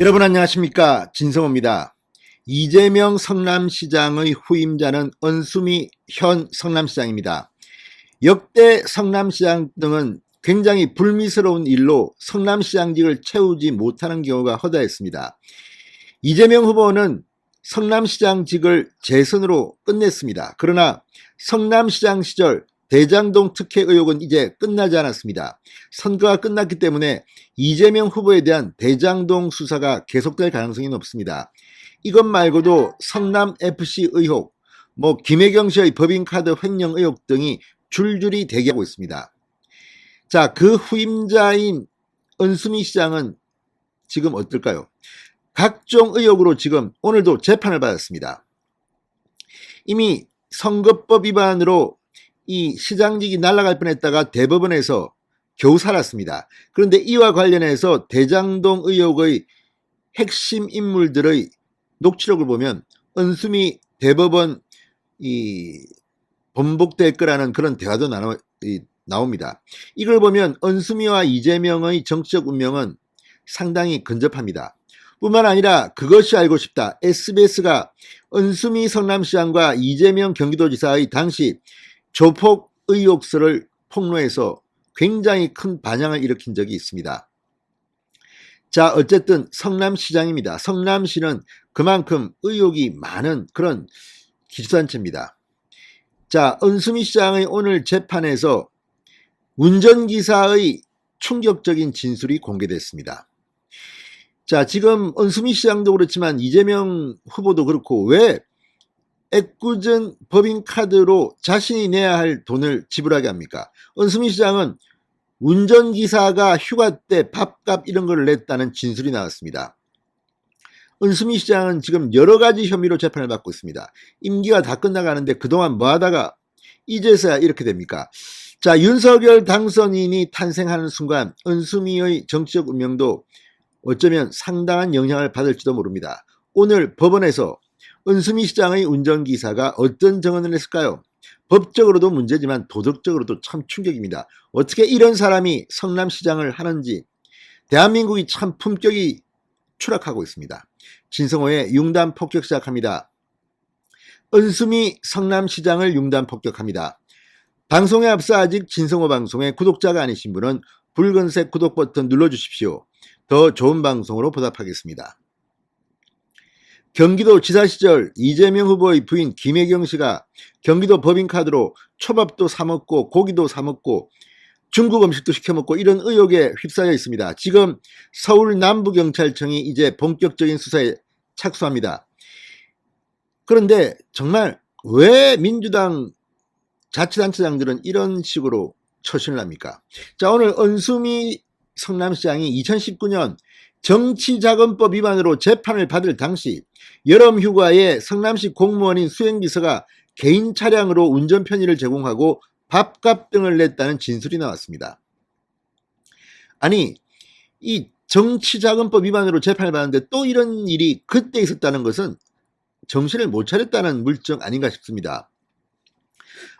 여러분 안녕하십니까, 진성호입니다. 이재명 성남시장의 후임자는 은수미 현 성남시장입니다. 역대 성남시장 등은 굉장히 불미스러운 일로 성남시장직을 채우지 못하는 경우가 허다했습니다. 이재명 후보는 성남시장직을 재선으로 끝냈습니다. 그러나 성남시장 시절 대장동 특혜 의혹은 이제 끝나지 않았습니다. 선거가 끝났기 때문에 이재명 후보에 대한 대장동 수사가 계속될 가능성이 높습니다. 이것 말고도 성남FC 의혹, 김혜경 씨의 법인카드 횡령 의혹 등이 줄줄이 대기하고 있습니다. 자, 그 후임자인 은수미 시장은 지금 어떨까요? 각종 의혹으로 지금 오늘도 재판을 받았습니다. 이미 선거법 위반으로 이 시장직이 날아갈 뻔했다가 대법원에서 겨우 살았습니다. 그런데 이와 관련해서 대장동 의혹의 핵심 인물들의 녹취록을 보면 은수미 대법원 번복될 거라는 그런 대화도 나옵니다. 이걸 보면 은수미와 이재명의 정치적 운명은 상당히 근접합니다. 뿐만 아니라 그것이 알고 싶다. SBS가 은수미 성남시장과 이재명 경기도지사의 당시 조폭 의혹서를 폭로해서 굉장히 큰 반향을 일으킨 적이 있습니다. 자, 어쨌든 성남시장입니다. 성남시는 그만큼 의혹이 많은 그런 기초단체입니다. 자, 은수미 시장의 오늘 재판에서 운전기사의 충격적인 진술이 공개됐습니다. 자, 지금 은수미 시장도 그렇지만 이재명 후보도 그렇고 왜 애꿎은 법인카드로 자신이 내야 할 돈을 지불하게 합니까? 은수미 시장은 운전기사가 휴가 때 밥값 이런 걸 냈다는 진술이 나왔습니다. 은수미 시장은 지금 여러 가지 혐의로 재판을 받고 있습니다. 임기가 다 끝나가는데 그동안 뭐 하다가 이제서야 이렇게 됩니까? 자, 윤석열 당선인이 탄생하는 순간 은수미의 정치적 운명도 어쩌면 상당한 영향을 받을지도 모릅니다. 오늘 법원에서 은수미 시장의 운전기사가 어떤 증언을 했을까요? 법적으로도 문제지만 도덕적으로도 참 충격입니다. 어떻게 이런 사람이 성남시장을 하는지 대한민국이 참 품격이 추락하고 있습니다. 진성호의 융단 폭격 시작합니다. 은수미 성남시장을 융단 폭격합니다. 방송에 앞서 아직 진성호 방송의 구독자가 아니신 분은 붉은색 구독 버튼 눌러주십시오. 더 좋은 방송으로 보답하겠습니다. 경기도 지사 시절 이재명 후보의 부인 김혜경 씨가 경기도 법인카드로 초밥도 사먹고 고기도 사먹고 중국 음식도 시켜먹고 이런 의혹에 휩싸여 있습니다. 지금 서울 남부경찰청이 이제 본격적인 수사에 착수합니다. 그런데 정말 왜 민주당 자치단체장들은 이런 식으로 처신을 합니까? 자, 오늘 은수미 성남시장이 2019년 정치자금법 위반으로 재판을 받을 당시 여름휴가에 성남시 공무원인 수행비서가 개인 차량으로 운전 편의를 제공하고 밥값 등을 냈다는 진술이 나왔습니다. 아니, 이 정치자금법 위반으로 재판을 받는데 또 이런 일이 그때 있었다는 것은 정신을 못 차렸다는 물증 아닌가 싶습니다.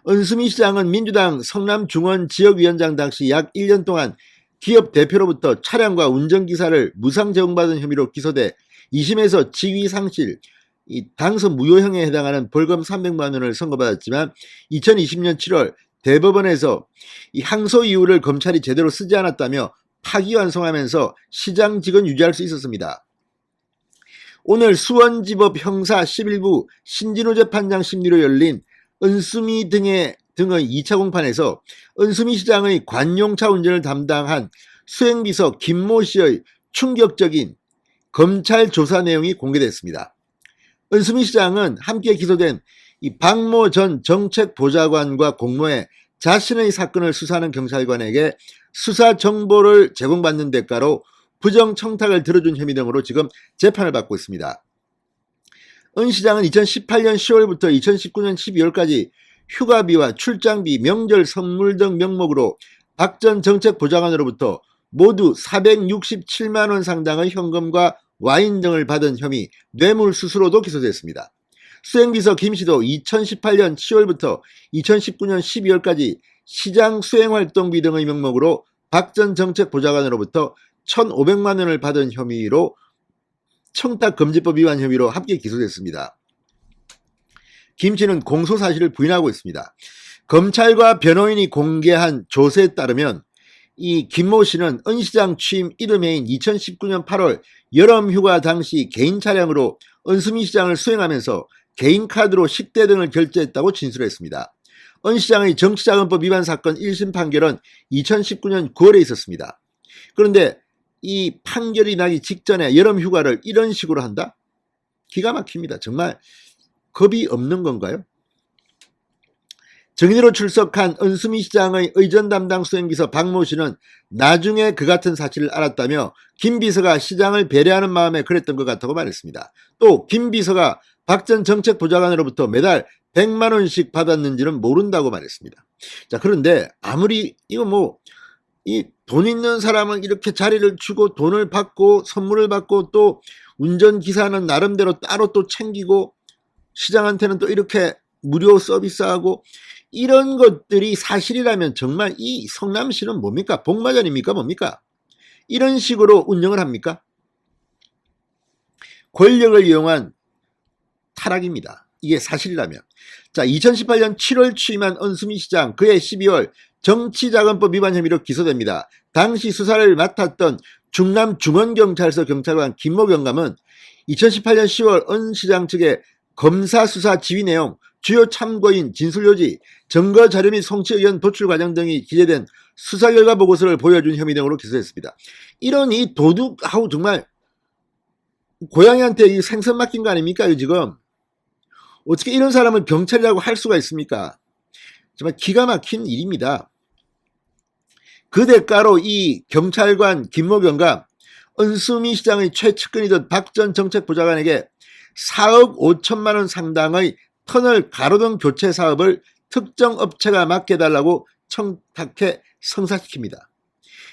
은수미 시장은 민주당 성남중원 지역위원장 당시 약 1년 동안 기업 대표로부터 차량과 운전기사를 무상 제공받은 혐의로 기소돼 2심에서 직위 상실, 당선 무효형에 해당하는 벌금 300만 원을 선고받았지만 2020년 7월 대법원에서 항소 이유를 검찰이 제대로 쓰지 않았다며 파기환송하면서 시장직은 유지할 수 있었습니다. 오늘 수원지법 형사 11부 신진우 재판장 심리로 열린 은수미 등의 2차 공판에서 은수미 시장의 관용차 운전을 담당한 수행비서 김모 씨의 충격적인 검찰 조사 내용이 공개됐습니다. 은수미 시장은 함께 기소된 이 박모 전 정책보좌관과 공모해 자신의 사건을 수사하는 경찰관에게 수사 정보를 제공받는 대가로 부정청탁을 들어준 혐의 등으로 지금 재판을 받고 있습니다. 은 시장은 2018년 10월부터 2019년 12월까지 휴가비와 출장비, 명절 선물 등 명목으로 박 전 정책보좌관으로부터 모두 467만 원 상당의 현금과 와인 등을 받은 혐의 뇌물수수로도 기소됐습니다. 수행비서 김 씨도 2018년 10월부터 2019년 12월까지 시장 수행활동비 등의 명목으로 박 전 정책보좌관으로부터 1,500만 원을 받은 혐의로 청탁금지법 위반 혐의로 함께 기소됐습니다. 김 씨는 공소 사실을 부인하고 있습니다. 검찰과 변호인이 공개한 조서에 따르면 이 김모 씨는 은 시장 취임 이듬해인 2019년 8월 여름휴가 당시 개인 차량으로 은수미 시장을 수행하면서 개인 카드로 식대 등을 결제했다고 진술했습니다. 은 시장의 정치자금법 위반 사건 1심 판결은 2019년 9월에 있었습니다. 그런데 이 판결이 나기 직전에 여름휴가를 이런 식으로 한다? 기가 막힙니다. 정말 겁이 없는 건가요? 증인으로 출석한 은수미 시장의 의전 담당 수행비서 박모 씨는 나중에 그 같은 사실을 알았다며 김 비서가 시장을 배려하는 마음에 그랬던 것 같다고 말했습니다. 또 김 비서가 박 전 정책보좌관으로부터 매달 100만 원씩 받았는지는 모른다고 말했습니다. 자, 그런데 아무리 이거 이 돈 있는 사람은 이렇게 자리를 주고 돈을 받고 선물을 받고 또 운전기사는 나름대로 따로 또 챙기고 시장한테는 또 이렇게 무료 서비스하고 이런 것들이 사실이라면 정말 이 성남시는 뭡니까? 복마전입니까? 뭡니까? 이런 식으로 운영을 합니까? 권력을 이용한 타락입니다. 이게 사실이라면. 자, 2018년 7월 취임한 은수미 시장, 그해 12월 정치자금법 위반 혐의로 기소됩니다. 당시 수사를 맡았던 충남중원경찰서 경찰관 김모 경감은 2018년 10월 은 시장 측의 검사 수사 지휘 내용, 주요 참고인 진술요지, 증거 자료 및 송치 의견 도출 과정 등이 기재된 수사 결과 보고서를 보여준 혐의 등으로 기소했습니다. 이런 이 도둑하고 정말 고양이한테 이 생선 맡긴 거 아닙니까? 지금 어떻게 이런 사람을 경찰이라고 할 수가 있습니까? 정말 기가 막힌 일입니다. 그 대가로 이 경찰관 김모 경감 은수미 시장의 최측근이던 박 전 정책보좌관에게 4억 5천만 원 상당의 터널 가로등 교체 사업을 특정 업체가 맡겨달라고 청탁해 성사시킵니다.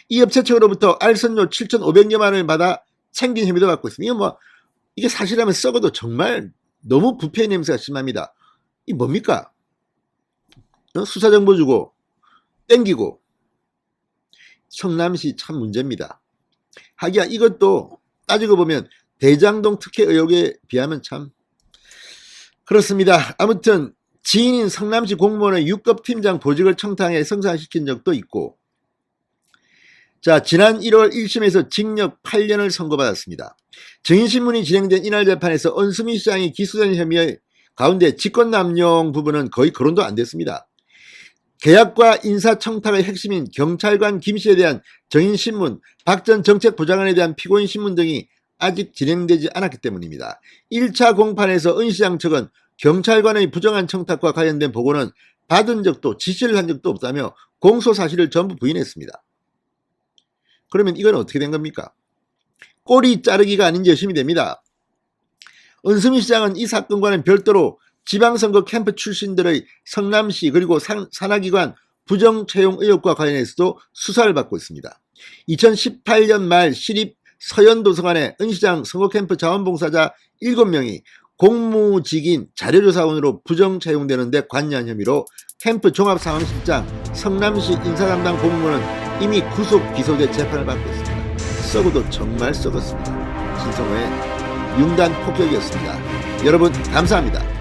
이 업체 측으로부터 알선료 7,500여만 원을 받아 챙긴 혐의도 받고 있습니다. 이게 사실이라면 썩어도 정말 너무 부패의 냄새가 심합니다. 이 뭡니까? 수사정보 주고 땡기고. 성남시 참 문제입니다. 하기야 이것도 따지고 보면 대장동 특혜 의혹에 비하면 참 그렇습니다. 아무튼 지인인 성남시 공무원의 6급 팀장 보직을 청탁해 성사시킨 적도 있고, 자, 지난 1월 1심에서 징역 8년을 선고받았습니다. 증인신문이 진행된 이날 재판에서 은수미 시장이 기소된 혐의의 가운데 직권남용 부분은 거의 거론도 안 됐습니다. 계약과 인사청탁의 핵심인 경찰관 김 씨에 대한 증인신문, 박 전 정책보좌관에 대한 피고인신문 등이 아직 진행되지 않았기 때문입니다. 1차 공판에서 은 시장 측은 경찰관의 부정한 청탁과 관련된 보고는 받은 적도 지시를 한 적도 없다며 공소 사실을 전부 부인했습니다. 그러면 이건 어떻게 된 겁니까? 꼬리 자르기가 아닌 여심이 됩니다. 은수미 시장은 이 사건과는 별도로 지방선거 캠프 출신들의 성남시 그리고 산하기관 부정채용 의혹과 관련해서도 수사를 받고 있습니다. 2018년 말 시립 서현도서관에 은 시장 선거캠프 자원봉사자 7명이 공무직인 자료조사원으로 부정채용되는 데 관여한 혐의로 캠프 종합상황실장 성남시 인사담당 공무원은 이미 구속 기소돼 재판을 받고 있습니다. 썩어도 정말 썩었습니다. 신성호의 융단 폭격이었습니다. 여러분 감사합니다.